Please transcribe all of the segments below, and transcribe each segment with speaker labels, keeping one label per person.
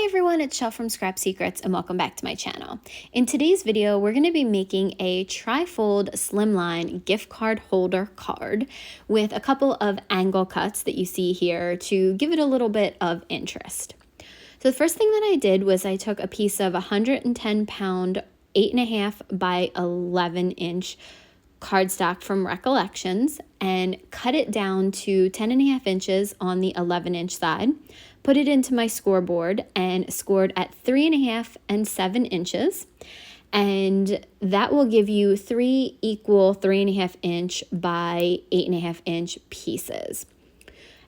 Speaker 1: Hi everyone, it's Shell from Scrap Secrets and welcome back to my channel. In today's video, we're going to be making a tri-fold slimline gift card holder card with a couple of angle cuts that you see here to give it a little bit of interest. So the first thing that I did was I took a piece of 110 pound 8.5 by 11 inch cardstock from Recollections and cut it down to 10.5 inches on the 11-inch side, put it into my scoreboard and scored at 3.5 and 7 inches. And that will give you 3 equal 3.5 inch by 8.5 inch pieces.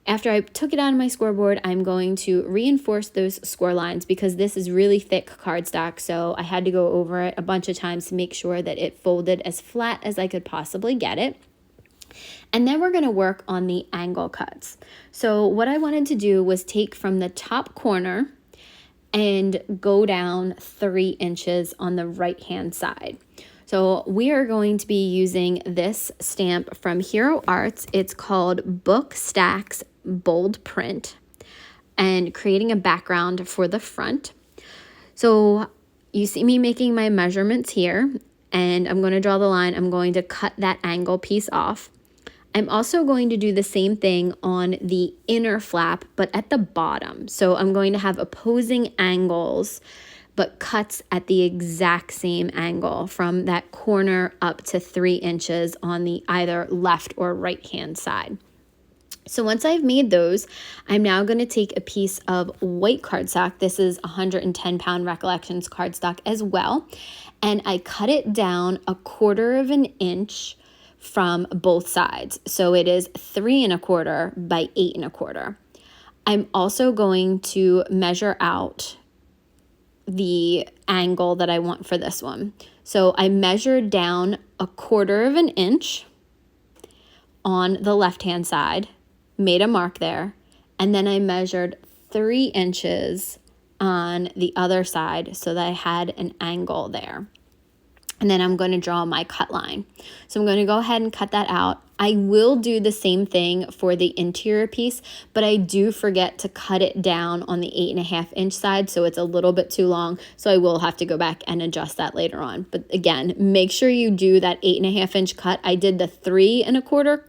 Speaker 1: After I took it out of my scoreboard, I'm going to reinforce those score lines because this is really thick cardstock, so I had to go over it a bunch of times to make sure that it folded as flat as I could possibly get it. And then we're going to work on the angle cuts. So what I wanted to do was take from the top corner and go down 3 inches on the right-hand side. So we are going to be using this stamp from Hero Arts. It's called Book Stacks Bold Print, and creating a background for the front. So you see me making my measurements here, and I'm going to draw the line. I'm going to cut that angle piece off. I'm also going to do the same thing on the inner flap, but at the bottom. So I'm going to have opposing angles, but cuts at the exact same angle from that corner up to 3 inches on the either left or right hand side. So once I've made those, I'm now going to take a piece of white cardstock. This is 110 pound Recollections cardstock as well. And I cut it down 1/4 of an inch from both sides. So it is 3 1/4 by 8 1/4. I'm also going to measure out the angle that I want for this one. So I measured down 1/4 of an inch on the left-hand side, made a mark there, and then I measured 3 inches on the other side so that I had an angle there. And then I'm going to draw my cut line. So I'm going to go ahead and cut that out. I will do the same thing for the interior piece, but I do forget to cut it down on the 8.5 inch side, so it's a little bit too long. So I will have to go back and adjust that later on. But again, make sure you do that 8.5 inch cut. I did the 3 1/4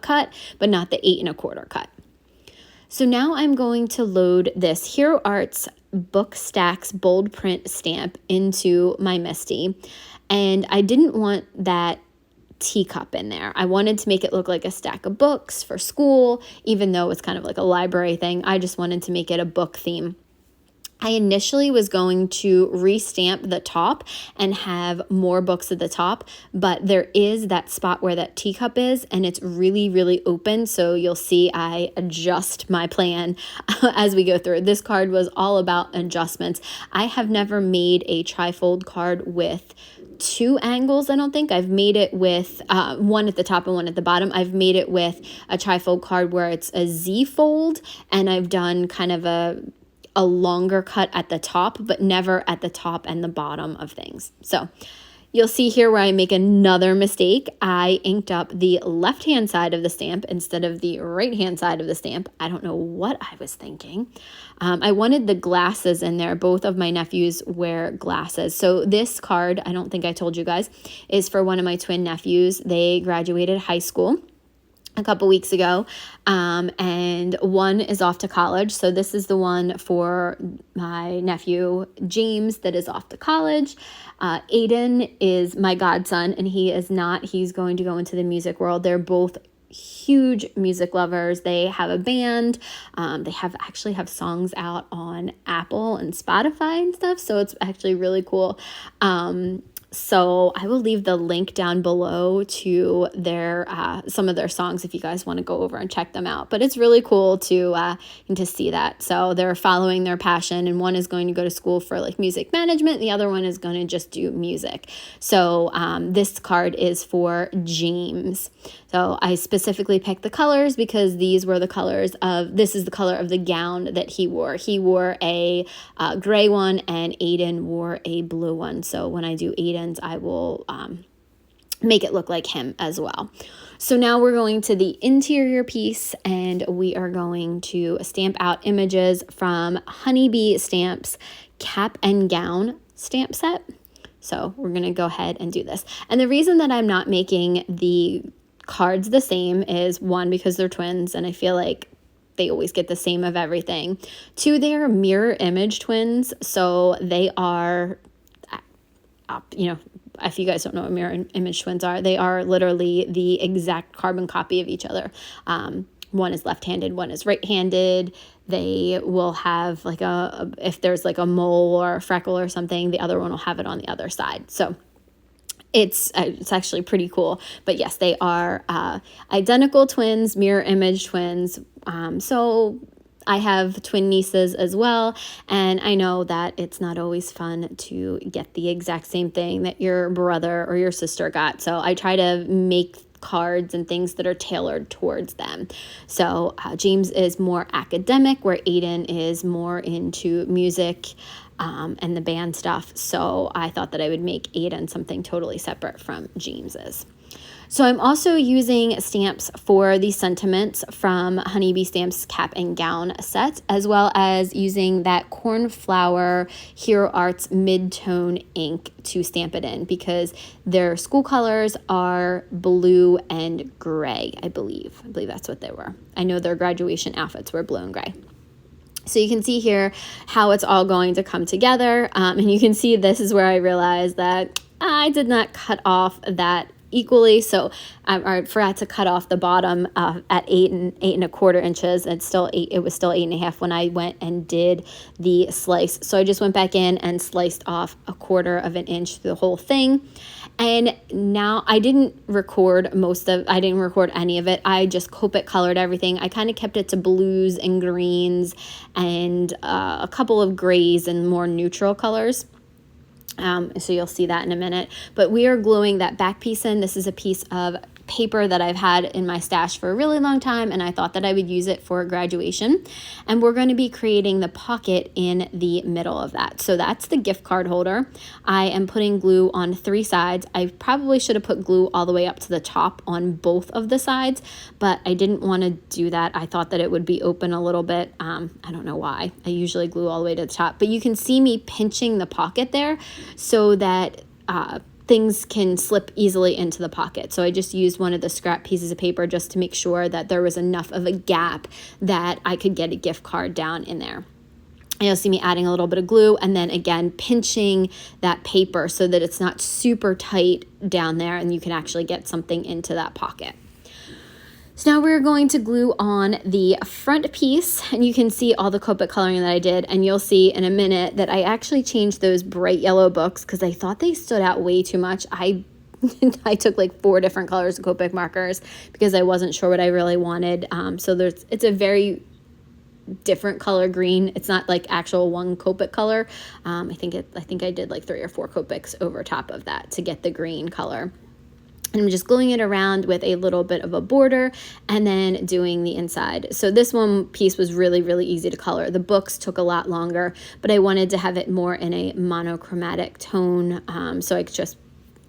Speaker 1: cut, but not the 8 1/4 cut. So now I'm going to load this Hero Arts Book Stacks Bold Print stamp into my MISTI. And I didn't want that teacup in there. I wanted to make it look like a stack of books for school, even though it's kind of like a library thing. I just wanted to make it a book theme. I initially was going to restamp the top and have more books at the top, but there is that spot where that teacup is, and it's really, really open. So you'll see I adjust my plan as we go through. This card was all about adjustments. I have never made a trifold card with 2 angles. I don't think I've made it with one at the top and one at the bottom. I've made it with a trifold card where it's a Z fold, and I've done kind of a longer cut at the top, but never at the top and the bottom of things. So you'll see here where I make another mistake. I inked up the left-hand side of the stamp instead of the right-hand side of the stamp. I don't know what I was thinking. I wanted the glasses in there. Both of my nephews wear glasses. So this card, I don't think I told you guys, is for one of my twin nephews. They graduated high school a couple weeks ago, and one is off to college. So this is the one for my nephew James that is off to college. Aiden is my godson, and he is not. He's going to go into the music world. They're both huge music lovers. They have a band. They actually have songs out on Apple and Spotify and stuff. So it's actually really cool. So I will leave the link down below to their some of their songs if you guys want to go over and check them out. But it's really cool to see that. So they're following their passion, and one is going to go to school for like music management. The other one is going to just do music. So this card is for James. So I specifically picked the colors because these were the colors of, this is the color of the gown that he wore. He wore a gray one, and Aiden wore a blue one. So when I do Aiden's, I will make it look like him as well. So now we're going to the interior piece, and we are going to stamp out images from Honeybee Stamps Cap and Gown stamp set. So we're going to go ahead and do this. And the reason that I'm not making the cards the same is, one, because they're twins and I feel like they always get the same of everything. Two, they're mirror image twins, so they are, you know, if you guys don't know what mirror image twins are, they are literally the exact carbon copy of each other. One is left-handed, one is right-handed. They will have like if there's like a mole or a freckle or something, the other one will have it on the other side. So it's actually pretty cool. But yes, they are identical twins, mirror image twins. So I have twin nieces as well, and I know that it's not always fun to get the exact same thing that your brother or your sister got. So I try to make cards and things that are tailored towards them. So James is more academic, where Aiden is more into music and the band stuff. So I thought that I would make Aiden something totally separate from James's. So I'm also using stamps for the sentiments from Honeybee Stamps Cap and Gown set, as well as using that Cornflower Hero Arts mid-tone ink to stamp it in, because their school colors are blue and gray, I believe. I believe that's what they were. I know their graduation outfits were blue and gray. So you can see here how it's all going to come together. And you can see this is where I realized that I did not cut off that equally, so I forgot to cut off the bottom at 8.25 inches. It was still 8.5 when I went and did the slice. So I just went back in and sliced off 1/4 inch through the whole thing. And now I didn't record any of it. I just Copic colored everything. I kind of kept it to blues and greens and a couple of grays and more neutral colors. So you'll see that in a minute. But we are gluing that back piece in. This is a piece of paper that I've had in my stash for a really long time, and I thought that I would use it for graduation. And we're going to be creating the pocket in the middle of that. So that's the gift card holder. I am putting glue on 3 sides. I probably should have put glue all the way up to the top on both of the sides, but I didn't want to do that. I thought that it would be open a little bit. I don't know why. I usually glue all the way to the top, but you can see me pinching the pocket there so that things can slip easily into the pocket. So I just used one of the scrap pieces of paper just to make sure that there was enough of a gap that I could get a gift card down in there. And you'll see me adding a little bit of glue and then again pinching that paper so that it's not super tight down there and you can actually get something into that pocket. So now we're going to glue on the front piece, and you can see all the Copic coloring that I did, and you'll see in a minute that I actually changed those bright yellow books because I thought they stood out way too much. I took like 4 different colors of Copic markers because I wasn't sure what I really wanted. So it's a very different color green. It's not like actual one Copic color. I think I did like 3 or 4 Copics over top of that to get the green color. And I'm just gluing it around with a little bit of a border and then doing the inside. So this one piece was really, really easy to color. The books took a lot longer, but I wanted to have it more in a monochromatic tone. So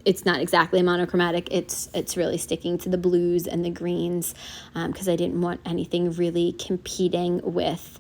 Speaker 1: it's not exactly monochromatic. It's really sticking to the blues and the greens because I didn't want anything really competing with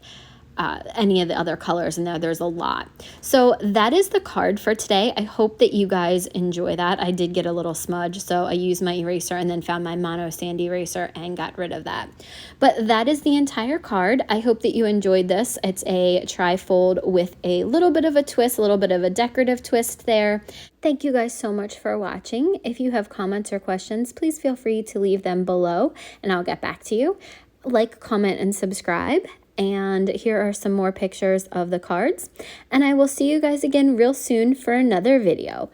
Speaker 1: any of the other colors, and there's a lot. So that is the card for today. I hope that you guys enjoy that. I did get a little smudge, so I used my eraser and then found my mono sand eraser and got rid of that. But that is the entire card. I hope that you enjoyed this. It's a tri-fold with a little bit of a twist, a little bit of a decorative twist there. Thank you guys so much for watching. If you have comments or questions, please feel free to leave them below and I'll get back to you. Like, comment, and subscribe. And here are some more pictures of the cards. And I will see you guys again real soon for another video.